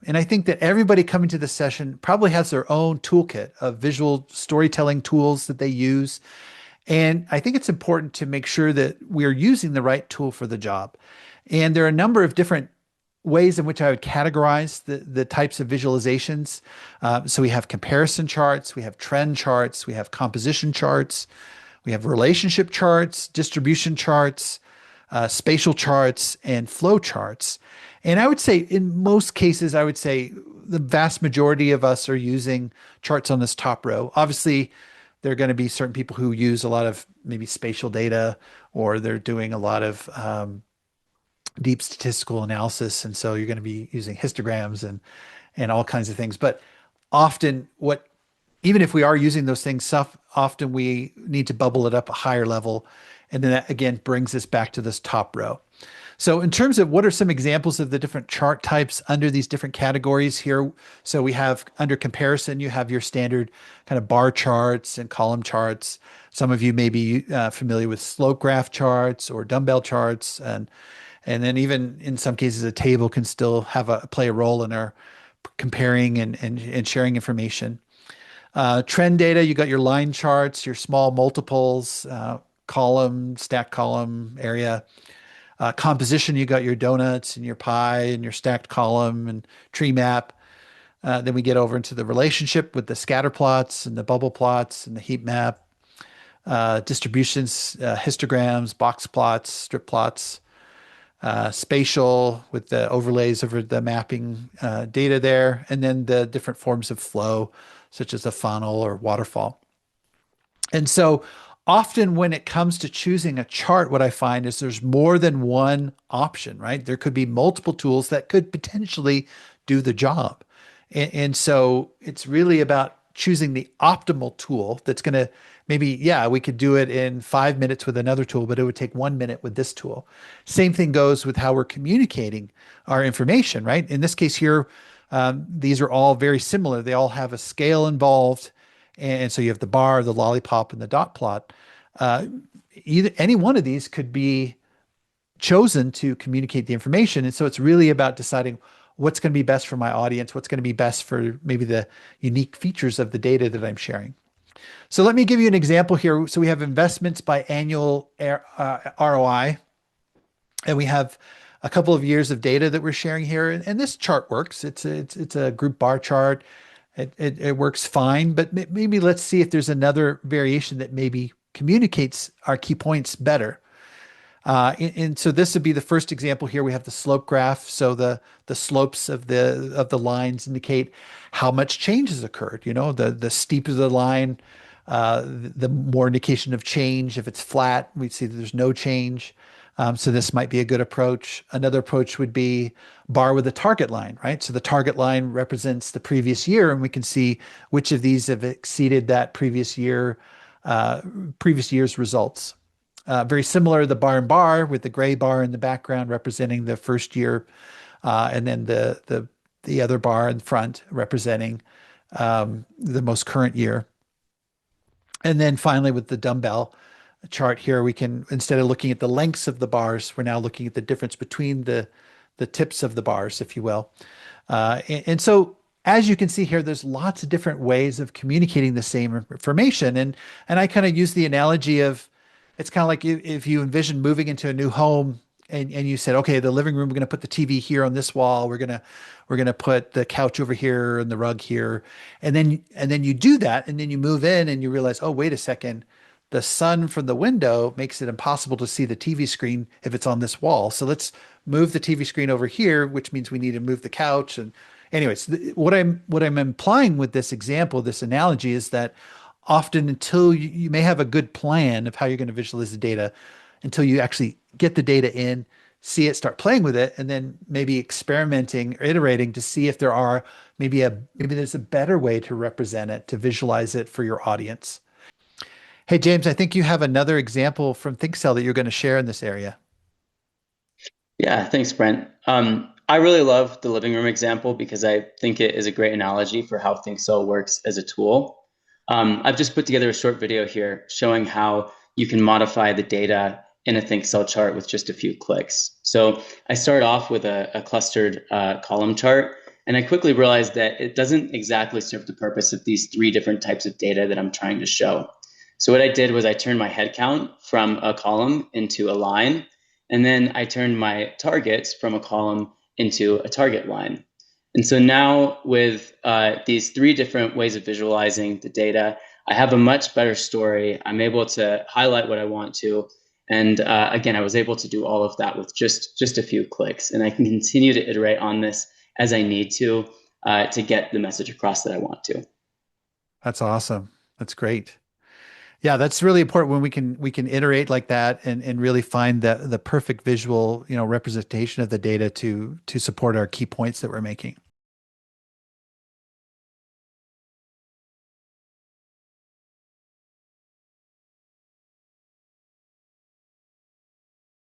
And I think that everybody coming to this session probably has their own toolkit of visual storytelling tools that they use. And I think it's important to make sure that we're using the right tool for the job. And there are a number of different ways in which I would categorize the types of visualizations. So we have comparison charts, we have trend charts, we have composition charts, we have relationship charts, distribution charts, spatial charts, and flow charts. And I would say in most cases, I would say the vast majority of us are using charts on this top row. Obviously, there are going to be certain people who use a lot of maybe spatial data, or they're doing a lot of deep statistical analysis. And so you're going to be using histograms and all kinds of things. But often even if we are using those things, often we need to bubble it up a higher level. And then that again brings us back to this top row. So in terms of what are some examples of the different chart types under these different categories here? So we have under comparison, you have your standard kind of bar charts and column charts. Some of you may be familiar with slope graph charts or dumbbell charts. And then even in some cases, a table can still play a role in our comparing and sharing information. Trend data, you got your line charts, your small multiples, column, stacked column area. Composition, you got your donuts and your pie and your stacked column and tree map. Then we get over into the relationship with the scatter plots and the bubble plots and the heat map. Distributions, histograms, box plots, strip plots. Spatial with the overlays over the mapping data there. And then the different forms of flow, such as a funnel or waterfall. And so often when it comes to choosing a chart, what I find is there's more than one option, right? There could be multiple tools that could potentially do the job. And so it's really about choosing the optimal tool that's going to we could do it in 5 minutes with another tool, but it would take 1 minute with this tool. Same thing goes with how we're communicating our information, right? In this case here, these are all very similar. They all have a scale involved. And so you have the bar, the lollipop, and the dot plot. Any one of these could be chosen to communicate the information. And so it's really about deciding what's going to be best for my audience, what's going to be best for maybe the unique features of the data that I'm sharing. So let me give you an example here. So we have investments by annual ROI, and we have a couple of years of data that we're sharing here. And this chart works. It's a group bar chart. It works fine, but maybe let's see if there's another variation that maybe communicates our key points better. And so this would be the first example here. We have the slope graph. So the slopes of the lines indicate how much change has occurred. You know, the steeper the line, the more indication of change. If it's flat, we see that there's no change. So this might be a good approach. Another approach would be bar with a target line, right? So the target line represents the previous year, and we can see which of these have exceeded that previous year's results. Very similar, the bar and bar with the gray bar in the background representing the first year, and then the other bar in front representing the most current year. And then finally with the dumbbell chart here, we can, instead of looking at the lengths of the bars, we're now looking at the difference between the tips of the bars, if you will. And so as you can see here, there's lots of different ways of communicating the same information. And I kind of use the analogy of, it's kind of like if you envision moving into a new home and you said, okay, the living room, we're going to put the TV here on this wall. We're going to put the couch over here and the rug here. And then you do that. And then you move in and you realize, oh, wait a second. The sun from the window makes it impossible to see the TV screen if it's on this wall. So let's move the TV screen over here, which means we need to move the couch. And anyways, what I'm implying with this example, this analogy, is that often until you may have a good plan of how you're going to visualize the data, until you actually get the data in, see it, start playing with it, and then maybe experimenting or iterating to see if there are maybe there's a better way to represent it, to visualize it for your audience. Hey, James, I think you have another example from thinkcell that you're going to share in this area. Yeah, thanks, Brent. I really love the living room example because I think it is a great analogy for how thinkcell works as a tool. I've just put together a short video here showing how you can modify the data in a thinkcell chart with just a few clicks. So I start off with a clustered column chart, And I quickly realized that it doesn't exactly serve the purpose of these three different types of data that I'm trying to show. So what I did was I turned my head count from a column into a line, and then I turned my targets from a column into a target line. And so now with these three different ways of visualizing the data, I have a much better story. I'm able to highlight what I want to. And again, I was able to do all of that with just a few clicks. And I can continue to iterate on this as I need to get the message across that I want to. That's awesome. That's great. Yeah, that's really important when we can iterate like that and really find the perfect visual, representation of the data to support our key points that we're making.